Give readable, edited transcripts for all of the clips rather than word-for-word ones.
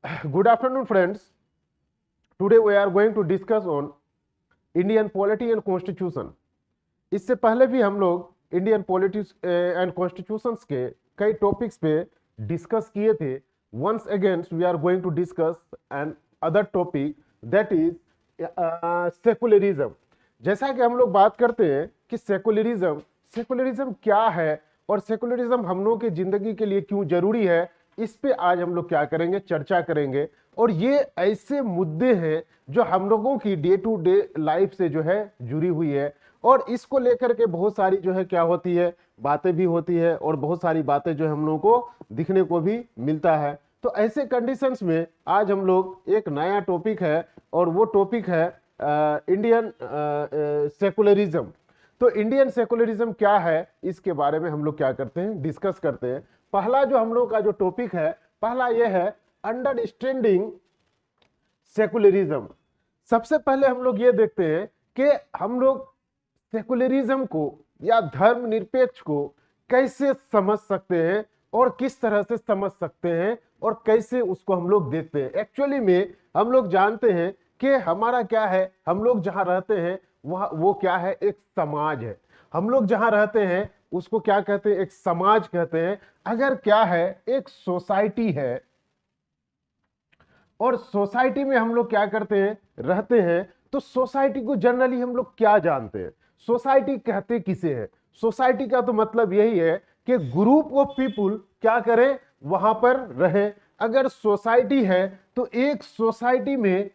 Good afternoon, friends. Today we are going to discuss on Indian polity and constitution. इससे पहले भी हम लोग इंडियन पॉलिटिक्स एंड कॉन्स्टिट्यूशंस के कई टॉपिक्स पे डिस्कस किए थे. Once again we are going to discuss an other topic that is secularism. जैसा कि हम लोग बात करते हैं कि सेकुलरिज्म क्या है और सेकुलरिज्म हम लोगों की जिंदगी के लिए क्यों जरूरी है, इस पे आज हम लोग क्या करेंगे, चर्चा करेंगे. और ये ऐसे मुद्दे हैं जो हम लोगों की डे टू डे लाइफ से जो है जुड़ी हुई है, और इसको लेकर के बहुत सारी जो है क्या होती है, बातें भी होती है, और बहुत सारी बातें जो हम लोगों को दिखने को भी मिलता है. तो ऐसे कंडीशंस में आज हम लोग एक नया टॉपिक है, और वो टॉपिक है इंडियन सेकुलरिज्म. तो इंडियन सेकुलरिज्म क्या है, इसके बारे में हम लोग क्या करते हैं, डिस्कस करते हैं. पहला जो हम लोग का जो टॉपिक है, पहला ये है अंडरस्टैंडिंग सेकुलरिज्म. सबसे पहले हम लोग ये देखते हैं कि हम लोग सेकुलरिज्म को या धर्मनिरपेक्ष को कैसे समझ सकते हैं और किस तरह से समझ सकते हैं और कैसे उसको हम लोग देखते हैं. एक्चुअली में हम लोग जानते हैं कि हमारा क्या है, हम लोग जहां रहते हैं वह वो क्या है, एक समाज है. हम लोग जहां रहते हैं उसको क्या कहते हैं, एक समाज कहते हैं. अगर क्या है, एक सोसाइटी है, और सोसाइटी में हम लोग क्या करते हैं, रहते हैं. तो सोसाइटी को जनरली हम लोग क्या जानते हैं, सोसाइटी कहते किसे हैं. सोसाइटी का तो मतलब यही है कि ग्रुप ऑफ पीपुल क्या करें, वहां पर रहें. अगर सोसाइटी है तो एक सोसाइटी में,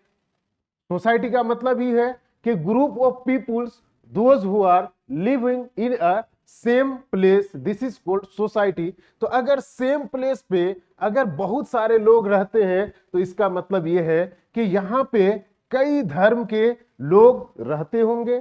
सोसाइटी का मतलब ही है कि group of peoples those who are living in a same place, this is called society. तो अगर सेम प्लेस पे अगर बहुत सारे लोग रहते हैं तो इसका मतलब यह है कि यहाँ पे कई धर्म के लोग रहते होंगे,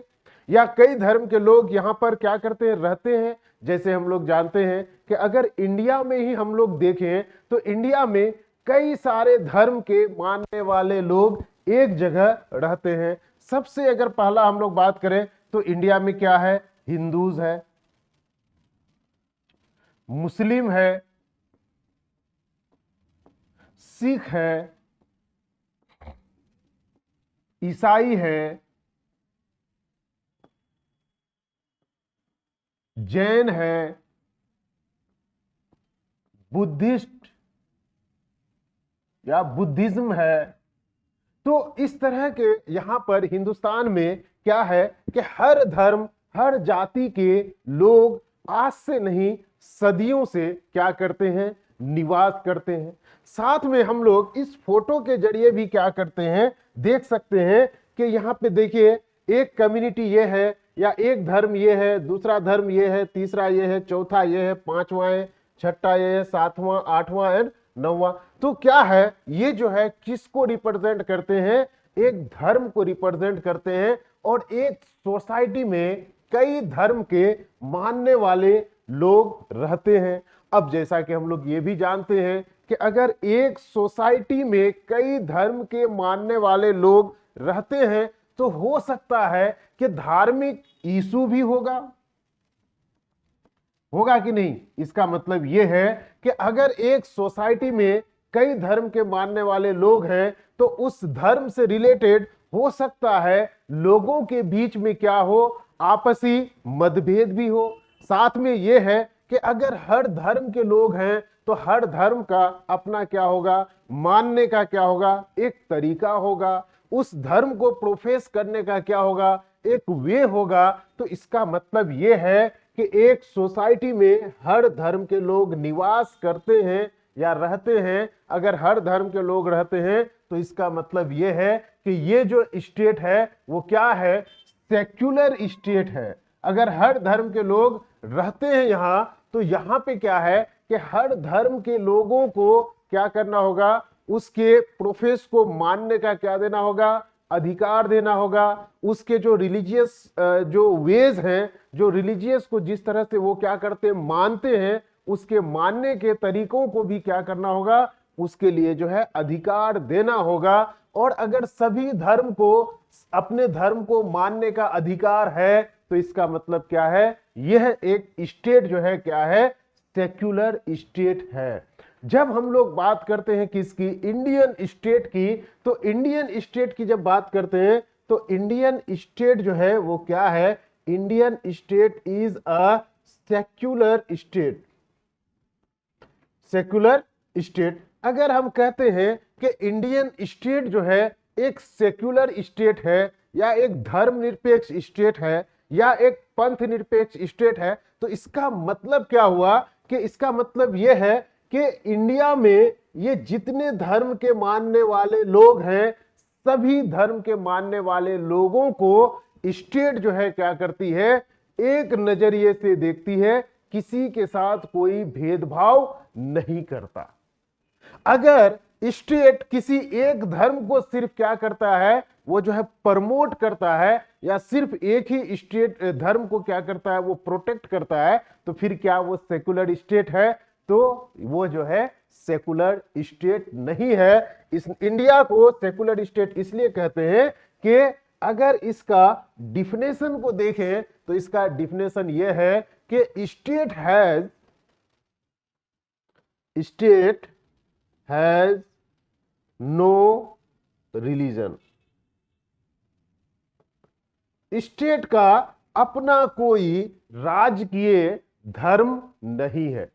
या कई धर्म के लोग यहाँ पर क्या करते हैं, रहते हैं. जैसे हम लोग जानते हैं कि अगर इंडिया में ही हम लोग देखें तो इंडिया में कई सारे धर्म के मानने वाले लोग एक जगह रहते हैं. सबसे अगर पहला हम लोग बात करें तो इंडिया में क्या है, हिंदूज है, मुस्लिम है, सिख है, ईसाई है, जैन है, बुद्धिस्ट या बुद्धिज्म है. तो इस तरह के यहां पर हिंदुस्तान में क्या है कि हर धर्म, हर जाति के लोग आज से नहीं सदियों से क्या करते हैं, निवास करते हैं. साथ में हम लोग इस फोटो के जरिए भी क्या करते हैं, देख सकते हैं कि यहाँ पे देखिए एक कम्युनिटी ये है, या एक धर्म ये है, दूसरा धर्म ये है, तीसरा ये है, चौथा ये है, पांचवा है, छठा ये है, सातवां, आठवां एंड नौवां. तो क्या है, ये जो है किसको रिप्रेजेंट करते हैं, एक धर्म को रिप्रेजेंट करते हैं. और एक सोसाइटी में कई धर्म के मानने वाले लोग रहते हैं. अब जैसा कि हम लोग ये भी जानते हैं कि अगर एक सोसाइटी में कई धर्म के मानने वाले लोग रहते हैं तो हो सकता है कि धार्मिक इशू भी होगा कि नहीं. इसका मतलब यह है कि अगर एक सोसाइटी में कई धर्म के मानने वाले लोग हैं तो उस धर्म से रिलेटेड हो सकता है लोगों के बीच में क्या हो, आपसी मतभेद भी हो. साथ में यह है कि अगर हर धर्म के लोग हैं तो हर धर्म का अपना क्या होगा, मानने का क्या होगा, एक तरीका होगा. उस धर्म को प्रोफेस करने का क्या होगा, एक वे होगा. तो इसका मतलब यह है कि एक सोसाइटी में हर धर्म के लोग निवास करते हैं या रहते हैं. अगर हर धर्म के लोग रहते हैं तो इसका मतलब यह है कि ये जो स्टेट है वो क्या है, सेक्युलर स्टेट है. अगर हर धर्म के लोग रहते हैं यहां, तो यहां पे क्या है कि हर धर्म के लोगों को क्या करना होगा, उसके प्रोफेस को मानने का क्या देना होगा, अधिकार देना होगा. उसके जो रिलीजियस जो वेज हैं, जो रिलीजियस को जिस तरह से वो क्या करते हैं, मानते हैं, उसके मानने के तरीकों को भी क्या करना होगा, उसके लिए जो है अधिकार देना होगा. और अगर सभी धर्म को अपने धर्म को मानने का अधिकार है तो इसका मतलब क्या है, यह एक स्टेट जो है क्या है, सेक्युलर स्टेट है. जब हम लोग बात करते हैं किसकी, इंडियन स्टेट की, तो इंडियन स्टेट की जब बात करते हैं तो इंडियन स्टेट जो है वो क्या है, Indian state is a secular state. Secular state, अगर हम कहते हैं कि इंडियन स्टेट जो है एक सेक्युलर स्टेट है या एक धर्मनिरपेक्ष स्टेट है या एक पंथ निरपेक्ष स्टेट है, तो इसका मतलब क्या हुआ कि इसका मतलब यह है कि इंडिया में ये जितने धर्म के मानने वाले लोग हैं, सभी धर्म के मानने वाले लोगों को स्टेट जो है क्या करती है, एक नजरिए से देखती है, किसी के साथ कोई भेदभाव नहीं करता। अगर स्टेट किसी एक धर्म को सिर्फ क्या करता है, वो जो है प्रमोट करता है, या सिर्फ एक ही स्टेट धर्म को क्या करता है, वो प्रोटेक्ट करता है, तो फिर क्या वो सेकुलर स्टेट है? तो वो जो है सेकुलर स्टेट नहीं है। इस इंडिया को सेकुलर स्टेट इसलिए कहते हैं कि अगर इसका डिफिनेशन को देखें तो इसका डिफिनेशन यह है कि state has no religion. State का अपना कोई राजकीय धर्म नहीं है।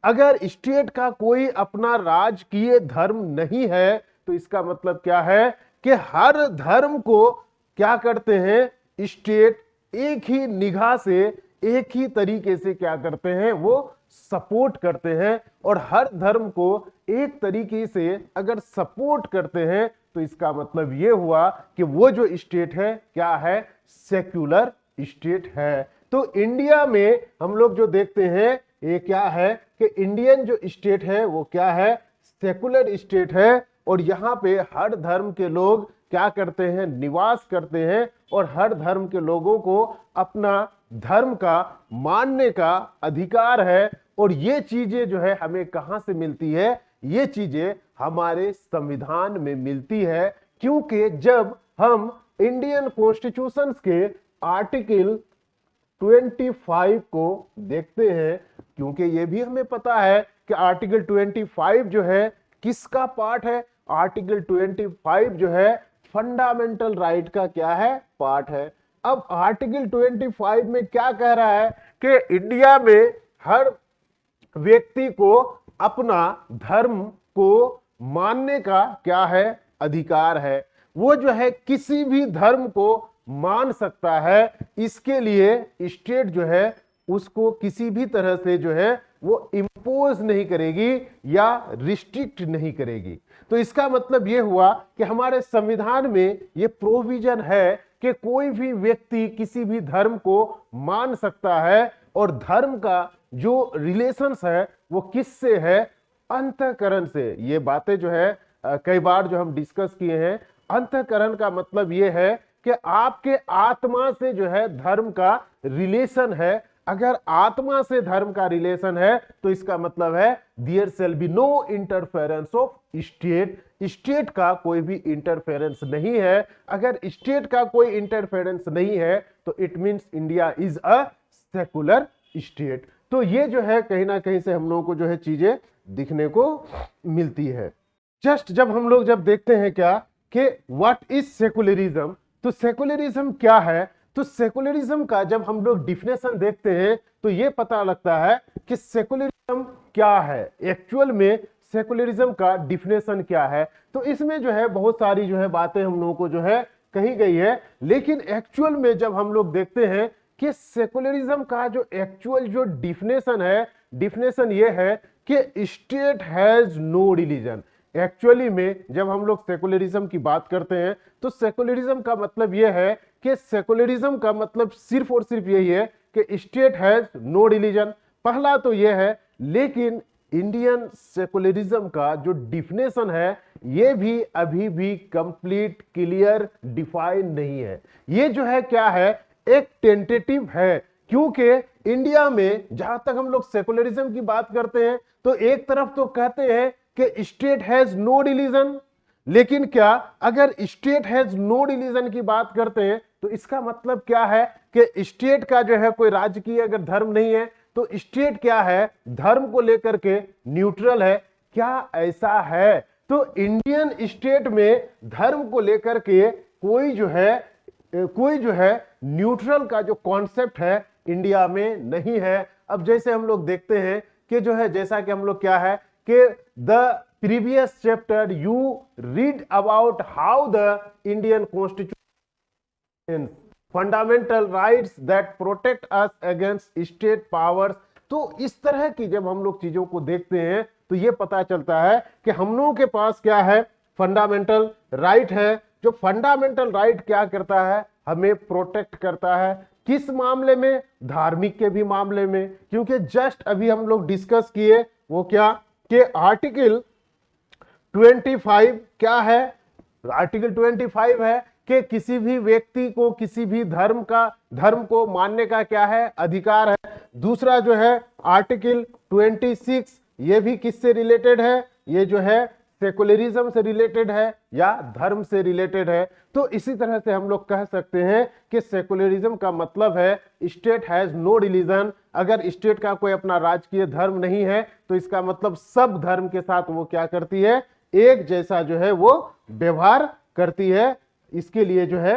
अगर स्टेट का कोई अपना राजकीय धर्म नहीं है तो इसका मतलब क्या है कि हर धर्म को क्या करते हैं, स्टेट एक ही निगाह से, एक ही तरीके से क्या करते हैं, वो सपोर्ट करते हैं। और हर धर्म को एक तरीके से अगर सपोर्ट करते हैं तो इसका मतलब ये हुआ कि वो जो स्टेट है क्या है, सेक्युलर स्टेट है। तो इंडिया में हम लोग जो देखते हैं ये क्या है कि इंडियन जो स्टेट है वो क्या है, सेकुलर स्टेट है। और यहाँ पे हर धर्म के लोग क्या करते हैं, निवास करते हैं, और हर धर्म के लोगों को अपना धर्म का मानने का अधिकार है। और ये चीजें जो है हमें कहां से मिलती है, ये चीजें हमारे संविधान में मिलती है। क्योंकि जब हम इंडियन कॉन्स्टिट्यूशन के आर्टिकल 25 को देखते हैं, क्योंकि ये भी हमें पता है कि आर्टिकल 25 जो है किसका पार्ट है, आर्टिकल 25 जो है फंडामेंटल राइट का क्या है, पार्ट है। अब आर्टिकल 25 में क्या कह रहा है कि इंडिया में हर व्यक्ति को अपना धर्म को मानने का क्या है, अधिकार है। वो जो है किसी भी धर्म को मान सकता है। इसके लिए स्टेट जो है उसको किसी भी तरह से जो है वो इम्पोज नहीं करेगी या रिस्ट्रिक्ट नहीं करेगी। तो इसका मतलब ये हुआ कि हमारे संविधान में ये प्रोविजन है कि कोई भी व्यक्ति किसी भी धर्म को मान सकता है। और धर्म का जो रिलेशंस है वो किससे है, अंतःकरण से। ये बातें जो है कई बार जो हम डिस्कस किए हैं, अंतःकरण का मतलब ये है कि आपके आत्मा से जो है धर्म का रिलेशन है। अगर आत्मा से धर्म का रिलेशन है तो इसका मतलब है there shall be no interference of state. State का कोई भी इंटरफेरेंस नहीं है। अगर स्टेट का कोई इंटरफेरेंस नहीं है तो it means India is a secular state. तो ये जो है कहीं ना कहीं से हम लोगों को जो है चीजें दिखने को मिलती है। जस्ट जब हम लोग जब देखते हैं क्या कि व्हाट इज सेकुलरिज्म, तो सेकुलरिज्म क्या है, तो सेकुलरिज्म का जब हम लोग डिफिनेशन देखते हैं तो ये पता लगता है कि सेकुलरिज्म क्या है, एक्चुअल में सेकुलरिज्म का डिफिनेशन क्या है। तो इसमें जो है बहुत सारी जो है बातें हम लोगों को जो है कही गई है, लेकिन एक्चुअल में जब हम लोग देखते हैं कि सेकुलरिज्म का जो एक्चुअल जो डिफिनेशन है, डिफिनेशन ये है कि state has no religion. Actually में जब हम लोग सेकुलरिज्म की बात करते हैं तो सेकुलरिज्म का मतलब यह है कि सेकुलरिज्म का मतलब सिर्फ और सिर्फ यही है कि स्टेट हैज नो रिलीजन। पहला तो यह है, लेकिन इंडियन सेकुलरिज्म का जो डिफिनेशन है ये भी अभी भी कंप्लीट क्लियर डिफाइन नहीं है। ये जो है क्या है, एक टेंटेटिव है। क्योंकि इंडिया में जहां तक हम लोग सेकुलरिज्म की बात करते हैं तो एक तरफ तो कहते हैं कि स्टेट हैज नो रिलीजन, लेकिन क्या अगर स्टेट हैज नो रिलीजन की बात करते हैं तो इसका मतलब क्या है कि स्टेट का जो है कोई राजकीय अगर धर्म नहीं है तो स्टेट क्या है, धर्म को लेकर के न्यूट्रल है। क्या ऐसा है? तो इंडियन स्टेट में धर्म को लेकर के कोई जो है न्यूट्रल का जो कॉन्सेप्ट है इंडिया में नहीं है। अब जैसे हम लोग देखते हैं कि जो है, जैसा कि हम लोग क्या है कि the previous chapter you read about how the Indian constitution fundamental rights that protect us against state powers. तो इस तरह की जब हम लोग चीजों को देखते हैं तो ये पता चलता है कि हम लोगों के पास क्या है, फंडामेंटल राइट है। जो फंडामेंटल राइट क्या करता है, हमें प्रोटेक्ट करता है। किस मामले में? धार्मिक के भी मामले में, क्योंकि जस्ट अभी हम लोग डिस्कस किए वो क्या कि आर्टिकल 25 क्या है, आर्टिकल 25 है कि किसी भी व्यक्ति को किसी भी धर्म को मानने का क्या है, अधिकार है। दूसरा जो है आर्टिकल 26, ये भी किससे रिलेटेड है, ये जो है सेकुलरिज्म से रिलेटेड है या धर्म से रिलेटेड है। तो इसी तरह से हम लोग कह सकते हैं कि सेकुलरिज्म का मतलब है स्टेट हैज नो रिलीजन। अगर स्टेट का कोई अपना राजकीय धर्म नहीं है तो इसका मतलब सब धर्म के साथ वो क्या करती है, एक जैसा जो है वो व्यवहार करती है। इसके लिए जो है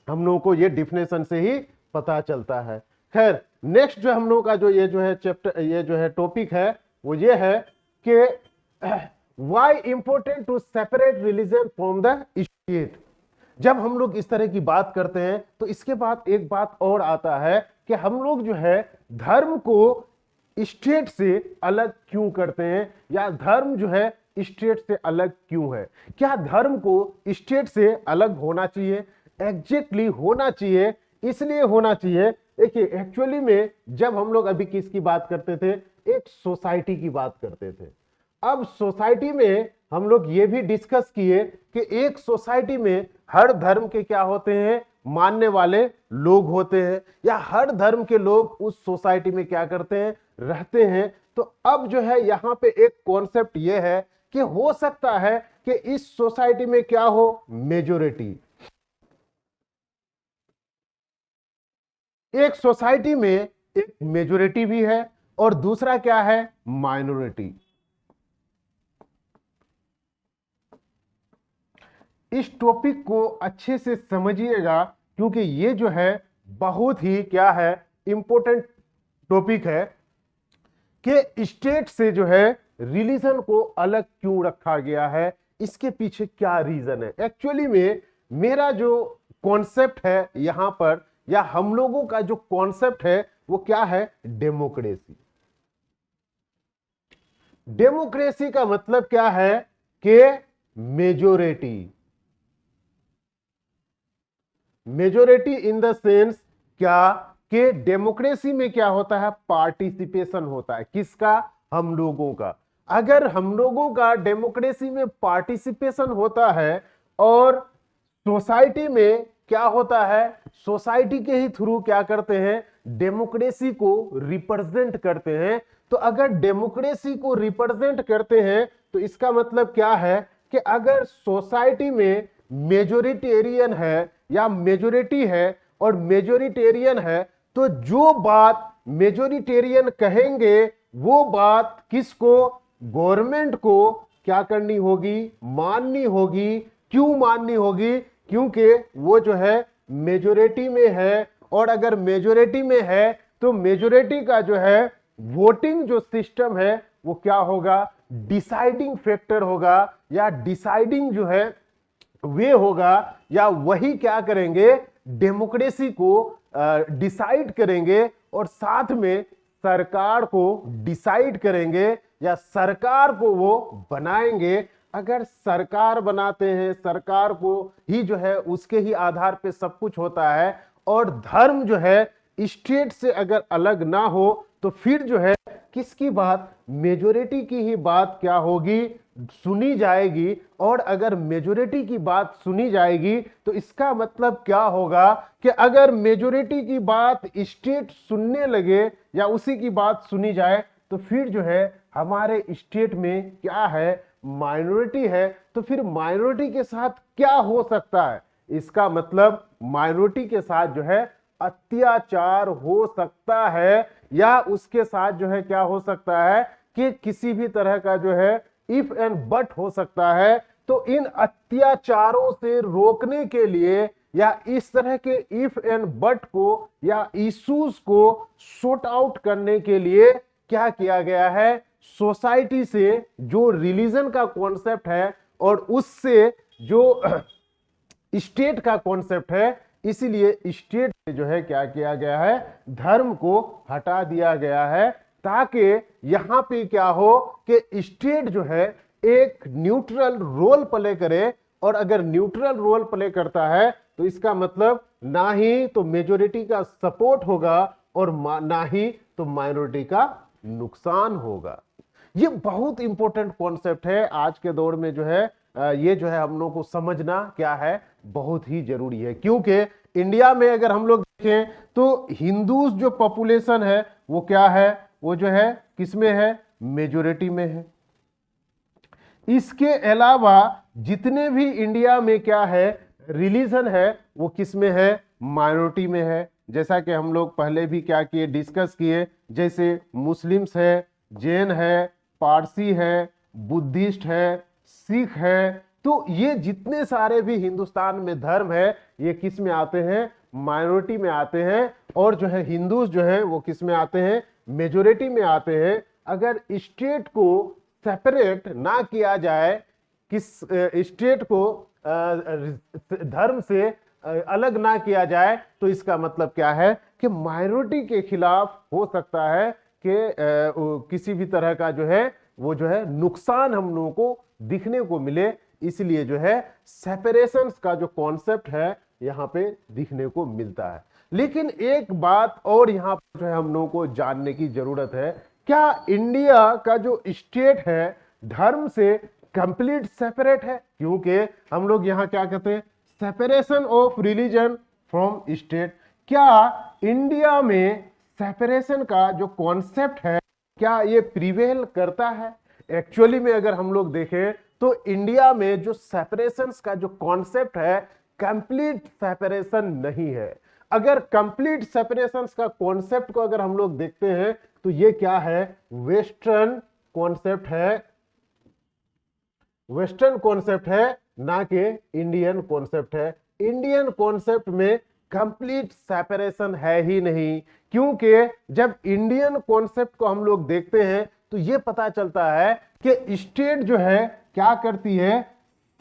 हम लोगों को ये डिफिनेशन से ही पता चलता है। खैर, नेक्स्ट जो हम लोगों का जो ये जो है चैप्टर, ये जो है टॉपिक है वो ये है कि Why important to separate religion from the state? जब हम लोग इस तरह की बात करते हैं तो इसके बाद एक बात और आता है कि हम लोग जो है धर्म को स्टेट से अलग क्यों करते हैं, या धर्म जो है स्टेट से अलग क्यों है। क्या धर्म को स्टेट से अलग होना चाहिए? एग्जैक्टली होना चाहिए। इसलिए होना चाहिए, देखिए एक्चुअली में जब हम लोग अभी किसकी बात करते थे, एक सोसाइटी की बात करते थे। अब सोसाइटी में हम लोग ये भी डिस्कस किए कि एक सोसाइटी में हर धर्म के क्या होते हैं, मानने वाले लोग होते हैं, या हर धर्म के लोग उस सोसाइटी में क्या करते हैं, रहते हैं। तो अब जो है यहाँ पे एक कॉन्सेप्ट ये है कि हो सकता है कि इस सोसाइटी में क्या हो, मेजोरिटी। एक सोसाइटी में एक मेजोरिटी भी है और दूसरा क्या है, माइनॉरिटी। इस टॉपिक को अच्छे से समझिएगा क्योंकि ये जो है बहुत ही क्या है, इंपॉर्टेंट टॉपिक है कि स्टेट से जो है रिलीजन को अलग क्यों रखा गया है, इसके पीछे क्या रीजन है। एक्चुअली में मेरा जो कॉन्सेप्ट है यहां पर, या हम लोगों का जो कॉन्सेप्ट है वो क्या है, डेमोक्रेसी। डेमोक्रेसी का मतलब क्या है कि majority. Majority in the sense क्या कि डेमोक्रेसी में क्या होता है, पार्टिसिपेशन होता है। किसका, हम लोगों का। अगर हम लोगों का डेमोक्रेसी में पार्टिसिपेशन होता है और सोसाइटी में क्या होता है, सोसाइटी के ही थ्रू क्या करते हैं, डेमोक्रेसी को रिप्रेजेंट करते हैं। तो अगर डेमोक्रेसी को रिप्रेजेंट करते हैं तो इसका मतलब क्या है कि अगर सोसाइटी में मेजोरिटेरियन है या मेजोरिटी है और मेजोरिटेरियन है, तो जो बात मेजोरिटेरियन कहेंगे वो बात किसको, गवर्नमेंट को क्या करनी होगी, माननी होगी। क्यों माननी होगी, क्योंकि वो जो है मेजोरिटी में है। और अगर मेजोरिटी में है तो मेजोरिटी का जो है वोटिंग जो सिस्टम है वो क्या होगा, डिसाइडिंग फैक्टर होगा, या डिसाइडिंग जो है वे होगा, या वही क्या करेंगे, डेमोक्रेसी को डिसाइड करेंगे और साथ में सरकार को डिसाइड करेंगे या सरकार को वो बनाएंगे। अगर सरकार बनाते हैं, सरकार को ही जो है उसके ही आधार पे सब कुछ होता है, और धर्म जो है स्टेट से अगर अलग ना हो तो फिर जो है किसकी बात, मेजोरिटी की ही बात क्या होगी, सुनी जाएगी। और अगर मेजोरिटी की बात सुनी जाएगी तो इसका मतलब क्या होगा कि अगर मेजोरिटी की बात स्टेट सुनने लगे या उसी की बात सुनी जाए तो फिर जो है हमारे स्टेट में क्या है, माइनॉरिटी है। तो फिर माइनॉरिटी के साथ क्या हो सकता है, इसका मतलब माइनॉरिटी के साथ जो है अत्याचार हो सकता है, या उसके साथ जो है क्या हो सकता है कि किसी भी तरह का जो है इफ एंड बट हो सकता है। तो इन अत्याचारों से रोकने के लिए या इस तरह के इफ एंड बट को या इश्यूज को सॉर्ट आउट करने के लिए क्या किया गया है, सोसाइटी से जो रिलीजन का कॉन्सेप्ट है और उससे जो स्टेट का कॉन्सेप्ट है, इसीलिए स्टेट से जो है क्या किया गया है, धर्म को हटा दिया गया है, ताकि यहां पे क्या हो कि स्टेट जो है एक न्यूट्रल रोल प्ले करे। और अगर न्यूट्रल रोल प्ले करता है तो इसका मतलब ना ही तो मेजोरिटी का सपोर्ट होगा और ना ही तो माइनॉरिटी का नुकसान होगा। ये बहुत इंपॉर्टेंट कॉन्सेप्ट है आज के दौर में जो है ये जो है हम लोग को समझना क्या है, बहुत ही जरूरी है। क्योंकि इंडिया में अगर हम लोग देखें तो हिंदूज जो पॉपुलेशन है वो क्या है, वो जो है किसमें है, मेजोरिटी में है। इसके अलावा जितने भी इंडिया में क्या है रिलीजन है वो किसमें है, माइनॉरिटी में है। जैसा कि हम लोग पहले भी क्या किए, डिस्कस किए, जैसे मुस्लिम्स है, जैन है, पारसी है, बुद्धिस्ट है, सिख है। तो ये जितने सारे भी हिंदुस्तान में धर्म है ये किस में आते हैं, माइनॉरिटी में आते हैं। और जो है हिंदूज जो है वो किस में आते हैं, मेजोरिटी में आते हैं। अगर स्टेट को सेपरेट ना किया जाए, किस स्टेट को धर्म से अलग ना किया जाए, तो इसका मतलब क्या है कि माइनॉरिटी के खिलाफ हो सकता है कि किसी भी तरह का जो है वो जो है नुकसान हम लोगों को दिखने को मिले। इसलिए जो है सेपरेशन का जो कॉन्सेप्ट है यहाँ पे दिखने को मिलता है। लेकिन एक बात और यहाँ पर जो है हम लोगों को जानने की जरूरत है, क्या इंडिया का जो स्टेट है धर्म से कंप्लीट सेपरेट है? क्योंकि हम लोग यहाँ क्या कहते हैं, separation of religion from state. क्या इंडिया में सेपरेशन का जो कॉन्सेप्ट है क्या ये प्रिवेल करता है? एक्चुअली में अगर हम लोग देखें तो इंडिया में जो सेपरेशन का जो कॉन्सेप्ट है कंप्लीट सेपरेशन नहीं है। अगर कंप्लीट सेपरेशन का कॉन्सेप्ट को अगर हम लोग देखते हैं तो ये क्या है, वेस्टर्न कॉन्सेप्ट है, वेस्टर्न कॉन्सेप्ट है, ना कि इंडियन कॉन्सेप्ट है। इंडियन कॉन्सेप्ट में कंप्लीट सेपरेशन है ही नहीं। क्योंकि जब इंडियन कॉन्सेप्ट को हम लोग देखते हैं तो ये पता चलता है कि स्टेट जो है क्या करती है,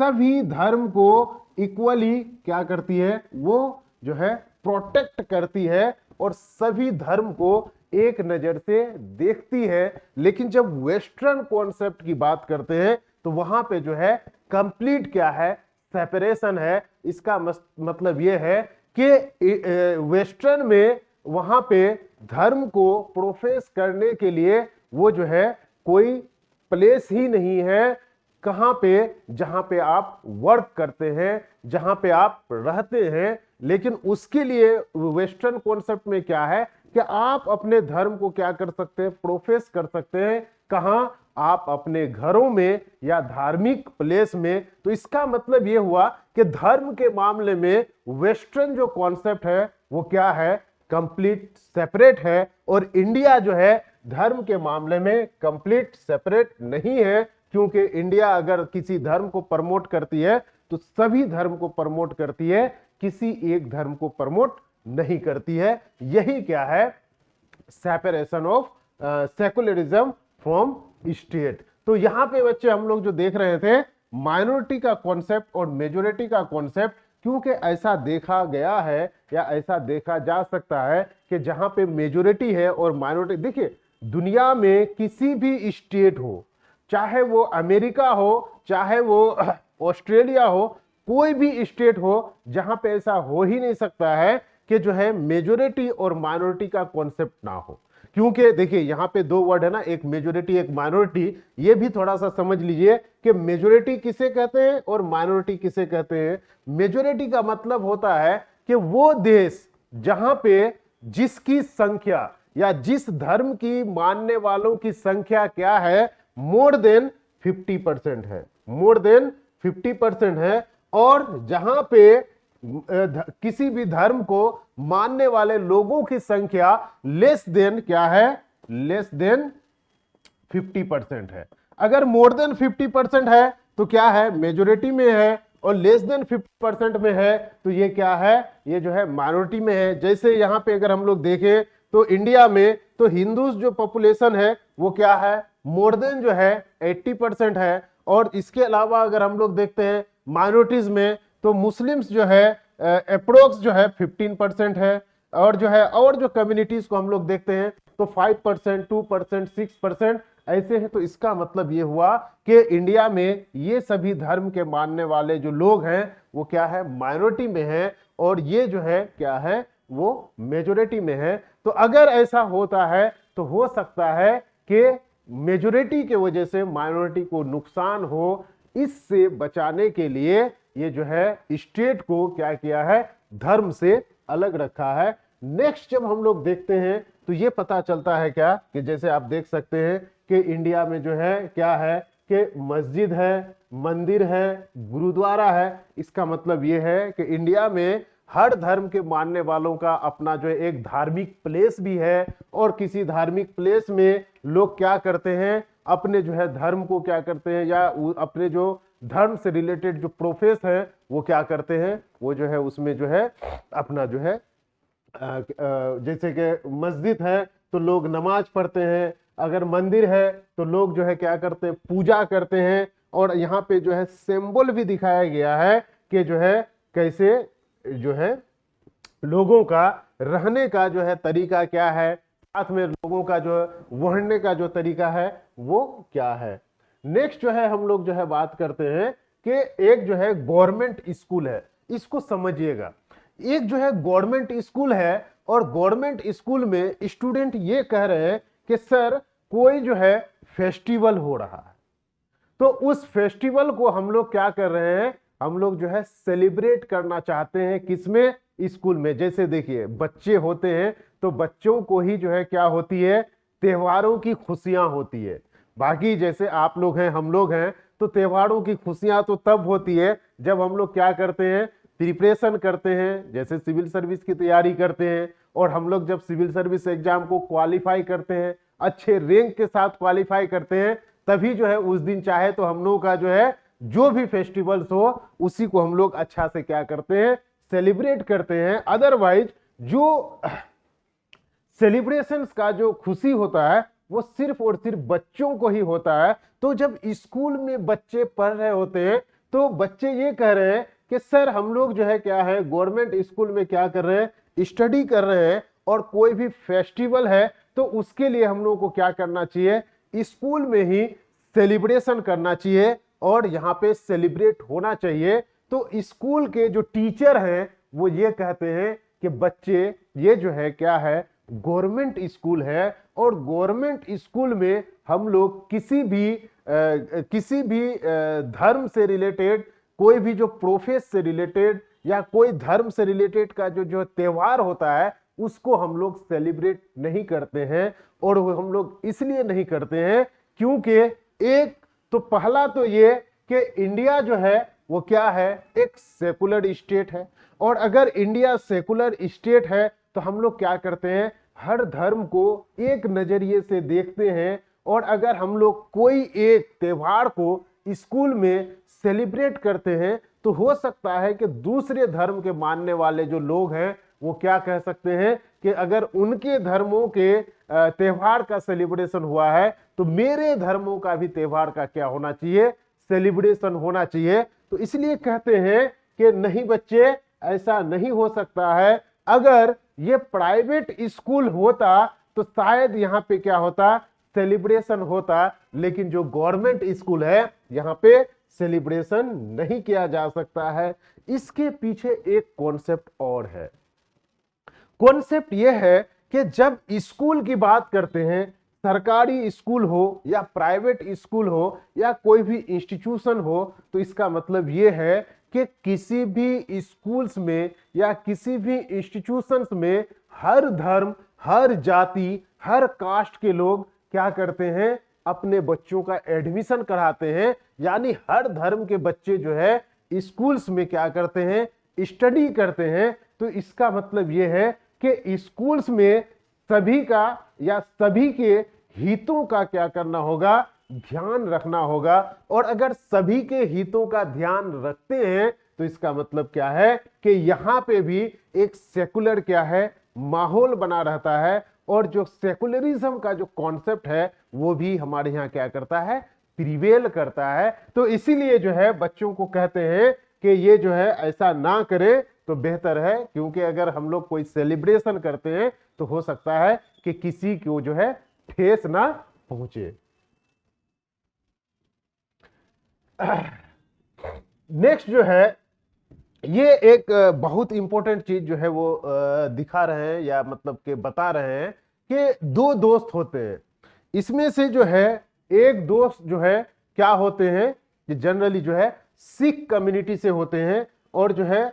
सभी धर्म को इक्वली क्या करती है, वो जो है प्रोटेक्ट करती है और सभी धर्म को एक नजर से देखती है। लेकिन जब वेस्टर्न कॉन्सेप्ट की बात करते हैं तो वहां पे जो है कंप्लीट क्या है, सेपरेशन है। इसका मतलब यह है कि वेस्टर्न में वहां पे धर्म को प्रोफेस करने के लिए वो जो है कोई प्लेस ही नहीं है, कहां पे, जहां पे आप वर्क करते हैं, जहां पे आप रहते हैं। लेकिन उसके लिए वेस्टर्न कॉन्सेप्ट में क्या है कि आप अपने धर्म को क्या कर सकते हैं, प्रोफेस कर सकते हैं, कहां, आप अपने घरों में या धार्मिक प्लेस में। तो इसका मतलब यह हुआ कि धर्म के मामले में वेस्टर्न जो कॉन्सेप्ट है वो क्या है, कंप्लीट सेपरेट है। और इंडिया जो है धर्म के मामले में कंप्लीट सेपरेट नहीं है। क्योंकि इंडिया अगर किसी धर्म को प्रमोट करती है तो सभी धर्म को प्रमोट करती है, किसी एक धर्म को प्रमोट नहीं करती है। यही क्या है, separation of secularism from state. तो यहां पे बच्चे हम लोग जो देख रहे थे माइनॉरिटी का कॉन्सेप्ट और मेजोरिटी का कॉन्सेप्ट, क्योंकि ऐसा देखा गया है या ऐसा देखा जा सकता है कि जहां पे मेजोरिटी है और माइनॉरिटी, देखिए दुनिया में किसी भी स्टेट हो, चाहे वो अमेरिका हो, चाहे वो ऑस्ट्रेलिया हो, कोई भी स्टेट हो, जहां पे ऐसा हो ही नहीं सकता है कि जो है मेजोरिटी और माइनॉरिटी का कॉन्सेप्ट ना हो। क्योंकि देखिए यहां पे दो वर्ड है ना, एक मेजोरिटी एक माइनॉरिटी। ये भी थोड़ा सा समझ लीजिए कि मेजोरिटी किसे कहते हैं और माइनॉरिटी किसे कहते हैं। मेजोरिटी का मतलब होता है कि वो देश जहां पे जिसकी संख्या या जिस धर्म की मानने वालों की संख्या क्या है, मोर देन 50% है, मोर देन 50% है। और जहां पे किसी भी धर्म को मानने वाले लोगों की संख्या लेस देन क्या है, लेस देन 50% है। अगर मोर देन 50% है तो क्या है, मेजोरिटी में है, और लेस देन 50% में है तो ये क्या है, ये जो है माइनॉरिटी में है। जैसे यहाँ पे अगर हम लोग देखें तो इंडिया में तो हिंदूज जो पॉपुलेशन है वो क्या है, मोर देन जो है 80% है। और इसके अलावा अगर हम लोग देखते हैं माइनॉरिटीज में तो मुस्लिम्स जो है अप्रोक्स जो है 15% है। और जो है और जो कम्युनिटीज को हम लोग देखते हैं तो 5%, 2%, 6% ऐसे है। तो इसका मतलब ये हुआ कि इंडिया में ये सभी धर्म के मानने वाले जो लोग हैं वो क्या है, माइनॉरिटी में है, और ये जो है क्या है, वो मेजोरिटी में है। तो अगर ऐसा होता है तो हो सकता है कि मेजोरिटी के वजह से माइनॉरिटी को नुकसान हो। इससे बचाने के लिए ये जो है स्टेट को क्या किया है, धर्म से अलग रखा है। नेक्स्ट जब हम लोग देखते हैं तो ये पता चलता है क्या कि जैसे आप देख सकते हैं कि इंडिया में जो है क्या है कि मस्जिद है, मंदिर है, गुरुद्वारा है। इसका मतलब ये है कि इंडिया में हर धर्म के मानने वालों का अपना जो है एक धार्मिक प्लेस भी है, और किसी धार्मिक प्लेस में लोग क्या करते हैं, अपने जो है धर्म को क्या करते हैं, या अपने जो धर्म से रिलेटेड जो प्रोफेस है वो क्या करते हैं, वो जो है उसमें जो है अपना जो है जैसे कि मस्जिद है तो लोग नमाज पढ़ते हैं, अगर मंदिर है तो लोग जो है क्या करते हैं, पूजा करते हैं। और यहाँ पे जो है सिंबल भी दिखाया गया है कि जो है कैसे जो है लोगों का रहने का जो है तरीका क्या है, साथ में लोगों का जो बढ़ने का जो तरीका है वो क्या है। नेक्स्ट जो है हम लोग जो है बात करते हैं कि एक जो है गवर्नमेंट स्कूल है, इसको समझिएगा। एक जो है गवर्नमेंट स्कूल है, और गवर्नमेंट स्कूल में स्टूडेंट ये कह रहे हैं कि सर कोई जो है फेस्टिवल हो रहा है, तो उस फेस्टिवल को हम लोग क्या कर रहे हैं, हम लोग जो है सेलिब्रेट करना चाहते हैं, किसमें, स्कूल में। जैसे देखिए बच्चे होते हैं तो बच्चों को ही जो है क्या होती है, त्योहारों की खुशियां होती है। बाकी जैसे आप लोग हैं, हम लोग हैं, तो त्योहारों की खुशियां तो तब होती है जब हम लोग क्या करते हैं, प्रिपरेशन करते हैं, जैसे सिविल सर्विस की तैयारी करते हैं। और हम लोग जब सिविल सर्विस एग्जाम को क्वालिफाई करते हैं, अच्छे रैंक के साथ क्वालिफाई करते हैं, तभी जो है उस दिन चाहे तो हम लोग का जो है जो भी फेस्टिवल्स हो उसी को हम लोग अच्छा से क्या करते हैं, सेलिब्रेट करते हैं। अदरवाइज जो सेलिब्रेशंस का जो खुशी होता है वो सिर्फ और सिर्फ बच्चों को ही होता है। तो जब स्कूल में बच्चे पढ़ रहे होते हैं तो बच्चे ये कह रहे हैं कि सर हम लोग जो है क्या है, गवर्नमेंट स्कूल में क्या कर रहे हैं, स्टडी कर रहे हैं, और कोई भी फेस्टिवल है तो उसके लिए हम लोग को क्या करना चाहिए, स्कूल में ही सेलिब्रेशन करना चाहिए, और यहाँ पे सेलिब्रेट होना चाहिए। तो स्कूल के जो टीचर हैं वो ये कहते हैं कि बच्चे ये जो है क्या है, गवर्नमेंट स्कूल है, और गवर्नमेंट स्कूल में हम लोग किसी भी धर्म से रिलेटेड, कोई भी जो प्रोफेस से रिलेटेड या कोई धर्म से रिलेटेड का जो त्योहार होता है उसको हम लोग सेलिब्रेट नहीं करते हैं। और वो हम लोग इसलिए नहीं करते हैं क्योंकि एक तो पहला तो ये कि इंडिया जो है वो क्या है, एक सेकुलर स्टेट है, और अगर इंडिया सेकुलर स्टेट है तो हम लोग क्या करते हैं, हर धर्म को एक नजरिए से देखते हैं। और अगर हम लोग कोई एक त्योहार को स्कूल में सेलिब्रेट करते हैं तो हो सकता है कि दूसरे धर्म के मानने वाले जो लोग हैं वो क्या कह सकते हैं कि अगर उनके धर्मों के त्योहार का सेलिब्रेशन हुआ है तो मेरे धर्मों का भी त्योहार का क्या होना चाहिए, सेलिब्रेशन होना चाहिए। तो इसलिए कहते हैं कि नहीं बच्चे, ऐसा नहीं हो सकता है। अगर ये प्राइवेट स्कूल होता तो शायद यहाँ पे क्या होता, सेलिब्रेशन होता, लेकिन जो गवर्नमेंट स्कूल है यहाँ पे सेलिब्रेशन नहीं किया जा सकता है। इसके पीछे एक कॉन्सेप्ट और है। कॉन्सेप्ट यह है कि जब स्कूल की बात करते हैं, सरकारी स्कूल हो या प्राइवेट स्कूल हो या कोई भी इंस्टीट्यूशन हो, तो इसका मतलब यह है कि किसी भी स्कूल्स में या किसी भी इंस्टीट्यूशंस में हर धर्म, हर जाति, हर कास्ट के लोग क्या करते हैं, अपने बच्चों का एडमिशन कराते हैं। यानी हर धर्म के बच्चे जो है स्कूल्स में क्या करते हैं, स्टडी करते हैं। तो इसका मतलब यह है कि स्कूल्स में सभी का या सभी के हितों का क्या करना होगा, ध्यान रखना होगा। और अगर सभी के हितों का ध्यान रखते हैं तो इसका मतलब क्या है कि यहां पे भी एक सेकुलर क्या है, माहौल बना रहता है। और जो सेकुलरिज्म का जो कॉन्सेप्ट है वो भी हमारे यहाँ क्या करता है, प्रिवेल करता है। तो इसीलिए जो है बच्चों को कहते हैं कि ये जो है ऐसा ना करें तो बेहतर है, क्योंकि अगर हम लोग कोई सेलिब्रेशन करते हैं तो हो सकता है कि किसी को जो है ठेस ना पहुंचे। नेक्स्ट जो है, ये एक बहुत इंपॉर्टेंट चीज जो है वो दिखा रहे हैं या मतलब कि बता रहे हैं कि दो दोस्त होते हैं। इसमें से जो है एक दोस्त जो है क्या होते हैं, कि जनरली जो है सिख कम्युनिटी से होते हैं। और जो है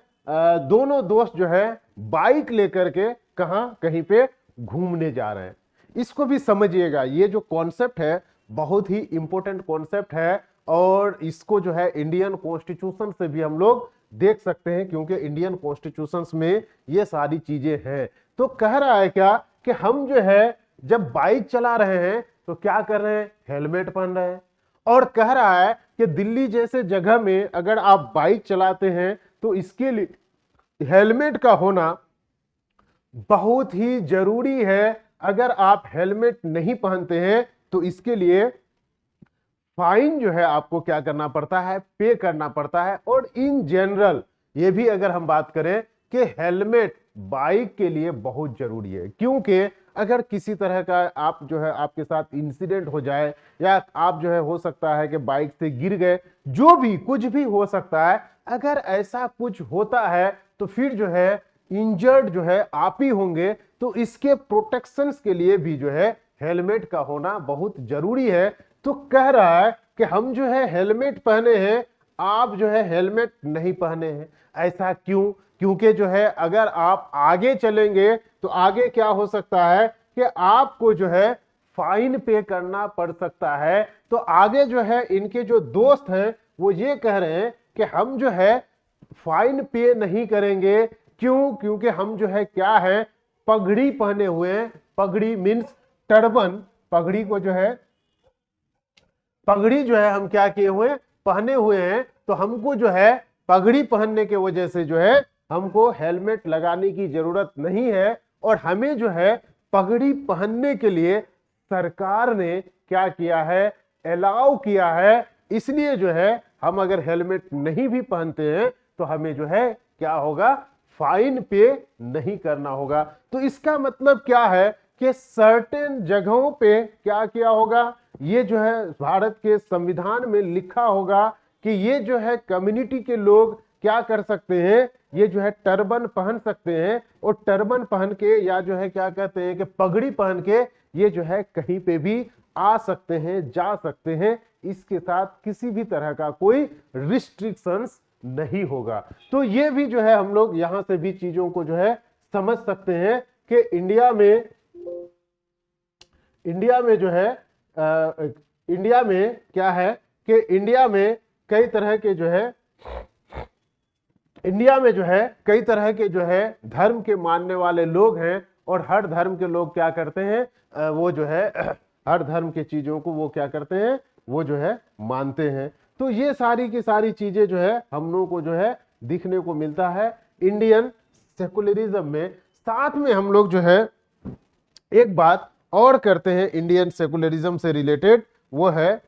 दोनों दोस्त जो है बाइक लेकर के कहीं पे घूमने जा रहे हैं। इसको भी समझिएगा, ये जो कॉन्सेप्ट है बहुत ही इंपॉर्टेंट कॉन्सेप्ट है। और इसको जो है इंडियन कॉन्स्टिट्यूशन से भी हम लोग देख सकते हैं, क्योंकि इंडियन कॉन्स्टिट्यूशन में ये सारी चीजें हैं। तो कह रहा है क्या कि हम जो है जब बाइक चला रहे हैं तो क्या कर रहे हैं, हेलमेट पहन रहे हैं। और कह रहा है कि दिल्ली जैसे जगह में अगर आप बाइक चलाते हैं तो इसके लिए हेलमेट का होना बहुत ही जरूरी है। अगर आप हेलमेट नहीं पहनते हैं तो इसके लिए फाइन जो है आपको क्या करना पड़ता है, पे करना पड़ता है। और इन जनरल ये भी अगर हम बात करें कि हेलमेट बाइक के लिए बहुत जरूरी है, क्योंकि अगर किसी तरह का आप जो है आपके साथ इंसिडेंट हो जाए, या आप जो है हो सकता है कि बाइक से गिर गए, जो भी कुछ भी हो सकता है। अगर ऐसा कुछ होता है तो फिर जो है इंजर्ड जो है आप ही होंगे। तो इसके प्रोटेक्शंस के लिए भी जो है हेलमेट का होना बहुत जरूरी है। तो कह रहा है कि हम जो है हेलमेट पहने हैं, आप जो है हेलमेट नहीं पहने हैं। ऐसा क्यों? क्योंकि जो है अगर आप आगे चलेंगे तो आगे क्या हो सकता है कि आपको जो है फाइन पे करना पड़ सकता है। तो आगे जो है इनके जो दोस्त हैं वो ये कह रहे हैं कि हम जो है फाइन पे नहीं करेंगे। क्यों? क्योंकि हम जो है क्या है, पगड़ी पहने हुए हैं। पगड़ी मीन्स टर्बन। पगड़ी को जो है, पगड़ी जो है हम क्या किए हुए, पहने हुए हैं। तो हमको जो है पगड़ी पहनने के वजह से जो है हमको हेलमेट लगाने की जरूरत नहीं है। और हमें जो है पगड़ी पहनने के लिए सरकार ने क्या किया है, अलाउ किया है। इसलिए जो है हम अगर हेलमेट नहीं भी पहनते हैं तो हमें जो है क्या होगा, फाइन पे नहीं करना होगा। तो इसका मतलब क्या है कि सर्टेन जगहों पे क्या किया होगा, ये जो है भारत के संविधान में लिखा होगा कि ये जो है कम्युनिटी के लोग क्या कर सकते हैं, ये जो है टर्बन पहन सकते हैं। और टर्बन पहन के या जो है क्या कहते हैं कि पगड़ी पहन के ये जो है कहीं पे भी आ सकते हैं, जा सकते हैं। इसके साथ किसी भी तरह का कोई रिस्ट्रिक्शंस नहीं होगा। तो ये भी जो है हम लोग यहां से भी चीजों को जो है समझ सकते हैं कि इंडिया में जो है इंडिया में क्या है कि इंडिया में कई तरह के जो है कई तरह के जो है धर्म के मानने वाले लोग हैं। और हर धर्म के लोग क्या करते हैं, वो जो है हर धर्म के चीजों को वो क्या करते हैं, वो जो है मानते हैं। तो ये सारी की सारी चीजें जो है हम लोगों को जो है दिखने को मिलता है इंडियन सेकुलरिज्म में। साथ में हम लोग जो है एक बात और करते हैं इंडियन सेकुलरिज्म से रिलेटेड, वो है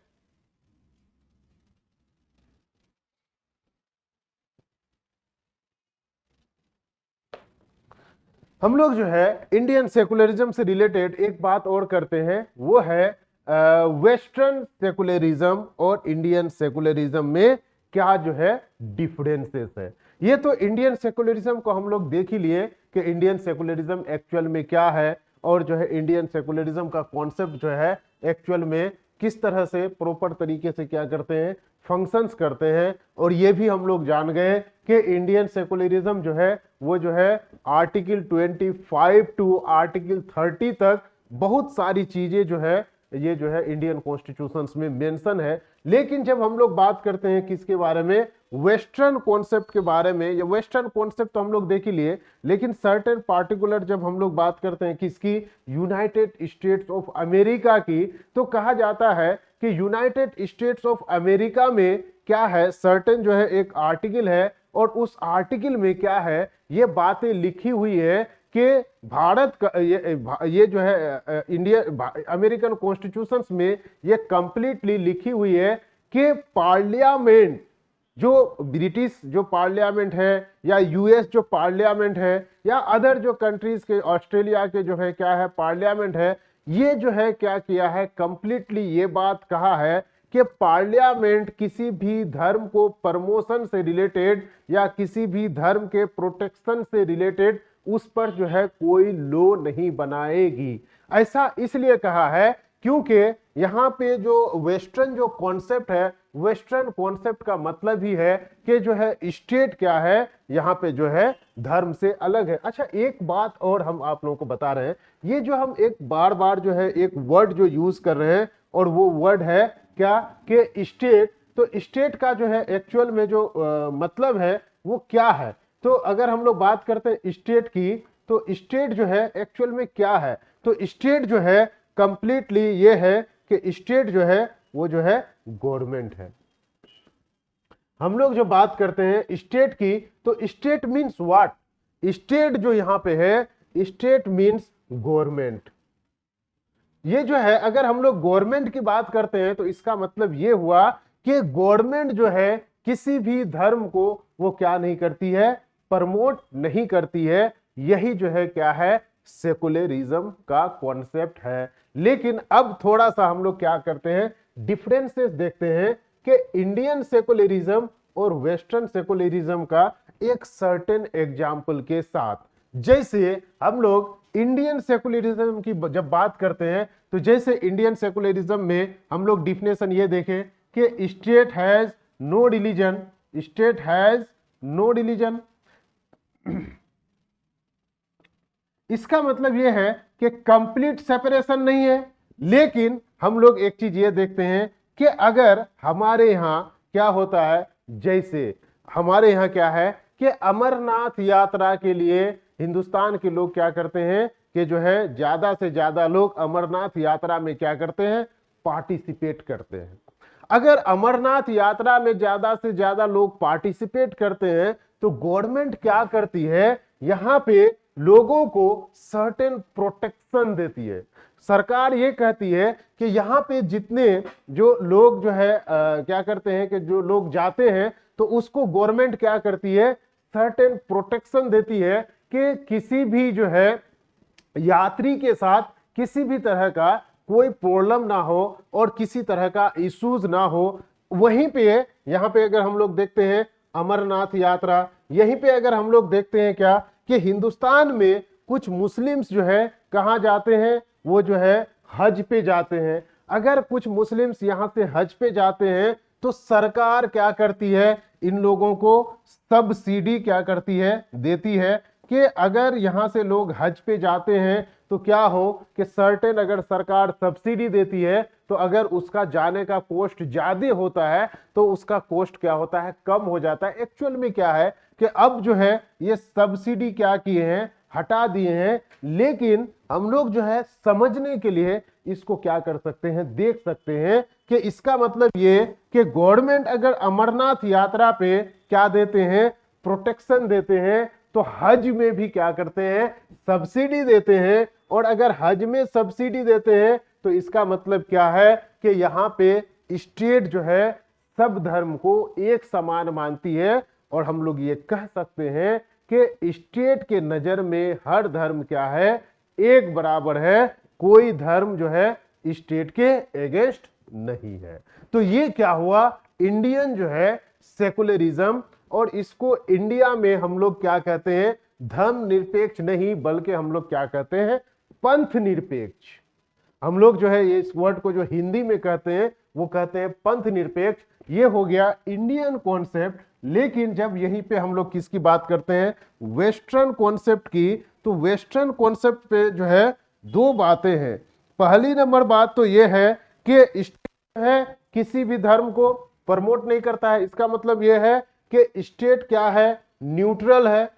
हम लोग जो है इंडियन सेकुलरिज्म से रिलेटेड एक बात और करते हैं, वो है वेस्टर्न सेकुलरिज्म और इंडियन सेकुलरिज्म में क्या जो है डिफरेंसेस है। ये तो इंडियन सेकुलरिज्म को हम लोग देख ही लिए कि इंडियन सेकुलरिज्म एक्चुअल में क्या है, और जो है इंडियन सेकुलरिज्म का कॉन्सेप्ट जो है एक्चुअल में किस तरह से प्रॉपर तरीके से क्या करते हैं, फंक्शंस करते हैं। और ये भी हम लोग जान गए कि इंडियन सेकुलरिज्म जो है वो जो है आर्टिकल 25 टू आर्टिकल 30 तक बहुत सारी चीजें जो है ये जो है इंडियन कॉन्स्टिट्यूशंस में मेंशन है। लेकिन जब हम लोग बात करते हैं किसके बारे में, वेस्टर्न कॉन्सेप्ट के बारे में, या वेस्टर्न कॉन्सेप्ट तो हम लोग देख ही लिए, लेकिन सर्टेन पार्टिकुलर जब हम लोग बात करते हैं किसकी, यूनाइटेड स्टेट्स ऑफ अमेरिका की, तो कहा जाता है कि यूनाइटेड स्टेट्स ऑफ अमेरिका में क्या है, सर्टेन जो है एक आर्टिकल है, और उस आर्टिकल में क्या है, ये बातें लिखी हुई है कि भारत का ये जो है इंडिया अमेरिकन कॉन्स्टिट्यूशंस में ये कंप्लीटली लिखी हुई है कि पार्लियामेंट, जो ब्रिटिश जो पार्लियामेंट है, या यूएस जो पार्लियामेंट है, या अदर जो कंट्रीज के, ऑस्ट्रेलिया के जो है क्या है पार्लियामेंट है, ये जो है क्या किया है, कंप्लीटली ये बात कहा है कि पार्लियामेंट किसी भी धर्म को प्रमोशन से रिलेटेड या किसी भी धर्म के प्रोटेक्शन से रिलेटेड उस पर जो है कोई लॉ नहीं बनाएगी। ऐसा इसलिए कहा है क्योंकि यहाँ पे जो वेस्टर्न जो कॉन्सेप्ट है, वेस्टर्न कॉन्सेप्ट का मतलब ही है कि जो है स्टेट क्या है, यहाँ पे जो है धर्म से अलग है। अच्छा, एक बात और हम आप लोगों को बता रहे हैं, ये जो हम एक बार बार जो है एक वर्ड जो यूज कर रहे हैं, और वो वर्ड है क्या कि स्टेट। तो स्टेट का जो है एक्चुअल में जो मतलब है वो क्या है, तो अगर हम लोग बात करते हैं स्टेट की, तो स्टेट जो है एक्चुअल में क्या है, तो स्टेट जो है कंप्लीटली ये है कि स्टेट जो है वो जो है गवर्नमेंट है। हम लोग जो बात करते हैं स्टेट की, तो स्टेट मीन्स व्हाट, स्टेट जो यहां पे है, स्टेट मीन्स गवर्नमेंट। ये जो है अगर हम लोग गवर्नमेंट की बात करते हैं तो इसका मतलब ये हुआ कि गवर्नमेंट जो है किसी भी धर्म को वो क्या नहीं करती है, प्रमोट नहीं करती है। यही जो है क्या है, सेकुलरिज्म का कॉन्सेप्ट है। लेकिन अब थोड़ा सा हम लोग क्या करते हैं, डिफरेंसेस देखते हैं कि इंडियन सेकुलरिज्म और वेस्टर्न सेकुलरिज्म का एक सर्टेन एग्जाम्पल के साथ। जैसे हम लोग इंडियन सेकुलरिज्म की जब बात करते हैं, तो जैसे इंडियन सेकुलरिज्म में हम लोग डिफिनेशन ये देखें कि state has no religion, state has no religion. इसका मतलब यह है कि कंप्लीट सेपरेशन नहीं है। लेकिन हम लोग एक चीज ये देखते हैं कि अगर हमारे यहाँ क्या होता है, जैसे हमारे यहाँ क्या है कि अमरनाथ यात्रा के लिए हिंदुस्तान के लोग क्या करते हैं कि जो है ज्यादा से ज्यादा लोग अमरनाथ यात्रा में क्या करते हैं, पार्टिसिपेट करते हैं। अगर अमरनाथ यात्रा में ज्यादा से ज्यादा लोग पार्टिसिपेट करते हैं तो गवर्नमेंट क्या करती है, यहाँ पे लोगों को सर्टेन प्रोटेक्शन देती है। सरकार ये कहती है कि यहाँ पे जितने जो लोग जो है क्या करते हैं कि जो लोग जाते हैं तो उसको गवर्नमेंट क्या करती है, सर्टेन प्रोटेक्शन देती है कि किसी भी जो है यात्री के साथ किसी भी तरह का कोई प्रॉब्लम ना हो और किसी तरह का इश्यूज ना हो। वहीं पे यहाँ पे अगर हम लोग देखते हैं अमरनाथ यात्रा, यहीं पे अगर हम लोग देखते हैं क्या कि हिंदुस्तान में कुछ मुस्लिम्स जो है कहाँ जाते हैं, वो जो है हज पे जाते हैं। अगर कुछ मुस्लिम्स यहाँ से हज पे जाते हैं तो सरकार क्या करती है, इन लोगों को सब्सिडी क्या करती है, देती है कि अगर यहाँ से लोग हज पे जाते हैं तो क्या हो कि सर्टेन अगर सरकार सब्सिडी देती है तो अगर उसका जाने का कॉस्ट ज्यादा होता है तो उसका कॉस्ट क्या होता है, कम हो जाता है। एक्चुअल में क्या है कि अब जो है ये सब्सिडी क्या किए हैं, हटा दिए हैं। लेकिन हम लोग जो है समझने के लिए इसको क्या कर सकते हैं, देख सकते हैं कि इसका मतलब ये कि गवर्नमेंट अगर अमरनाथ यात्रा पे क्या देते हैं, प्रोटेक्शन देते हैं, तो हज में भी क्या करते हैं, सब्सिडी देते हैं। और अगर हज में सब्सिडी देते हैं तो इसका मतलब क्या है कि यहाँ पे स्टेट जो है सब धर्म को एक समान मानती है। और हम लोग ये कह सकते हैं कि स्टेट के नजर में हर धर्म क्या है, एक बराबर है। कोई धर्म जो है स्टेट के अगेंस्ट नहीं है। तो ये क्या हुआ, इंडियन जो है सेकुलरिज्म, और इसको इंडिया में हम लोग क्या कहते हैं, धर्म निरपेक्ष नहीं बल्कि हम लोग क्या कहते हैं, पंथ निरपेक्ष। हम लोग जो है ये इस वर्ड को जो हिंदी में कहते हैं वो कहते हैं पंथ निरपेक्ष। ये हो गया इंडियन कॉन्सेप्ट। लेकिन जब यहीं पे हम लोग किसकी बात करते हैं, वेस्टर्न कॉन्सेप्ट की, तो वेस्टर्न कॉन्सेप्ट पे जो है दो बातें हैं। पहली नंबर बात तो यह है कि स्टेट है किसी भी धर्म को प्रमोट नहीं करता है। इसका मतलब यह है कि स्टेट क्या है, न्यूट्रल है।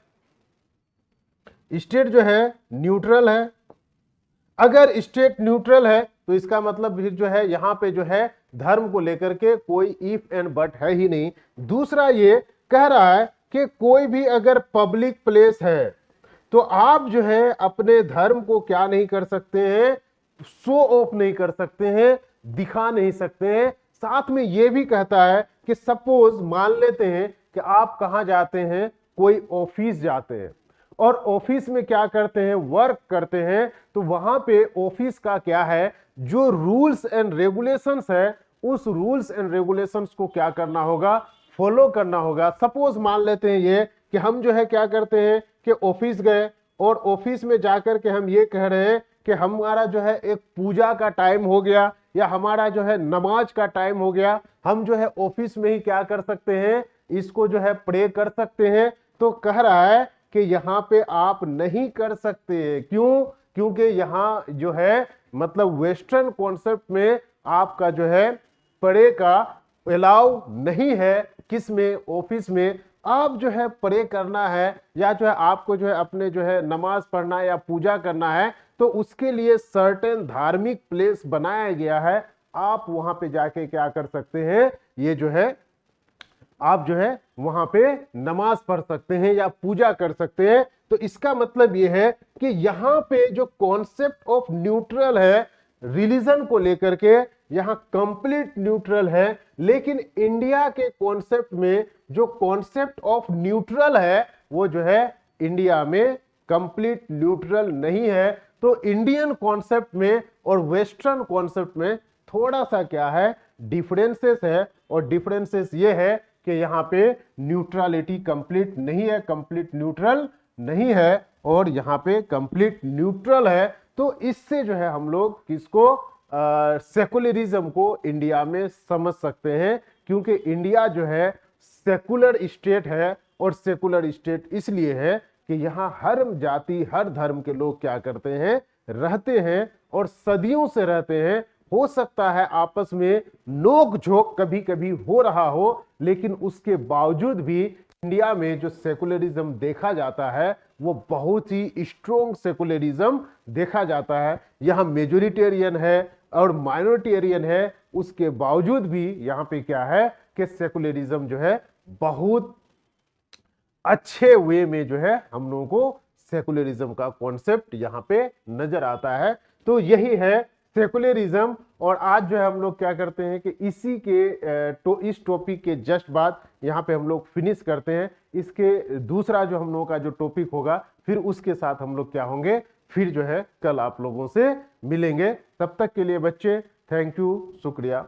स्टेट जो है न्यूट्रल है। अगर स्टेट न्यूट्रल है तो इसका मतलब भी जो है यहां पे जो है धर्म को लेकर के कोई इफ एंड बट है ही नहीं। दूसरा ये कह रहा है कि कोई भी अगर पब्लिक प्लेस है तो आप जो है अपने धर्म को क्या नहीं कर सकते हैं, शो ऑफ नहीं कर सकते हैं, दिखा नहीं सकते हैं। साथ में यह भी कहता है कि सपोज मान लेते हैं कि आप कहां जाते हैं, कोई ऑफिस जाते हैं और ऑफिस में क्या करते हैं, वर्क करते हैं, तो वहां पे ऑफिस का क्या है, जो रूल्स एंड रेगुलेशंस है उस रूल्स एंड रेगुलेशंस को क्या करना होगा, फॉलो करना होगा। सपोज मान लेते हैं ये कि हम जो है क्या करते हैं कि ऑफिस गए और ऑफिस में जाकर के हम ये कह रहे हैं कि हमारा जो है एक पूजा का टाइम हो गया या हमारा जो है नमाज का टाइम हो गया, हम जो है ऑफिस में ही क्या कर सकते हैं, इसको जो है प्रे कर सकते हैं। तो कह रहा है कि यहां पे आप नहीं कर सकते। क्यों? क्योंकि यहां जो है मतलब वेस्टर्न कॉन्सेप्ट में आपका जो है प्रे का अलाउ नहीं है। किस में? ऑफिस में। आप जो है प्रे करना है या जो है आपको जो है अपने जो है नमाज पढ़ना है या पूजा करना है तो उसके लिए सर्टेन धार्मिक प्लेस बनाया गया है। आप वहां पे जाके क्या कर सकते हैं, ये जो है आप जो है वहां पे नमाज पढ़ सकते हैं या पूजा कर सकते हैं। तो इसका मतलब यह है कि यहां पे जो कॉन्सेप्ट ऑफ न्यूट्रल है रिलीजन को लेकर के, यहां कंप्लीट न्यूट्रल है। लेकिन इंडिया के कॉन्सेप्ट में जो कॉन्सेप्ट ऑफ न्यूट्रल है वो जो है इंडिया में कंप्लीट न्यूट्रल नहीं है। तो इंडियन कॉन्सेप्ट में और वेस्टर्न कॉन्सेप्ट में थोड़ा सा क्या है, डिफरेंसेस है। और डिफरेंसेस ये है कि यहाँ पे न्यूट्रलिटी कंप्लीट नहीं है, कंप्लीट न्यूट्रल नहीं है, और यहाँ पे कंप्लीट न्यूट्रल है। तो इससे जो है हम लोग किसको, सेकुलरिज्म को इंडिया में समझ सकते हैं। क्योंकि इंडिया जो है सेकुलर स्टेट है, और सेकुलर स्टेट इसलिए है कि यहाँ हर जाति हर धर्म के लोग क्या करते हैं, रहते हैं और सदियों से रहते हैं। हो सकता है आपस में नोक झोंक कभी कभी हो रहा हो, लेकिन उसके बावजूद भी इंडिया में जो सेकुलरिज्म देखा जाता है वो बहुत ही स्ट्रॉन्ग सेकुलरिज्म देखा जाता है। यहाँ मेजोरिटेरियन है और माइनॉरिटेरियन है, उसके बावजूद भी यहाँ पे क्या है कि सेकुलरिज्म जो है बहुत अच्छे वे में जो है हम लोगों को सेकुलरिज्म का कॉन्सेप्ट यहाँ पे नजर आता है। तो यही है सेकुलरिज्म। और आज जो है हम लोग क्या करते हैं कि इसी के इस टॉपिक के जस्ट बाद यहाँ पे हम लोग फिनिश करते हैं। इसके दूसरा जो हम लोगों का जो टॉपिक होगा फिर उसके साथ हम लोग क्या होंगे, फिर जो है कल आप लोगों से मिलेंगे। तब तक के लिए बच्चे थैंक यू, शुक्रिया।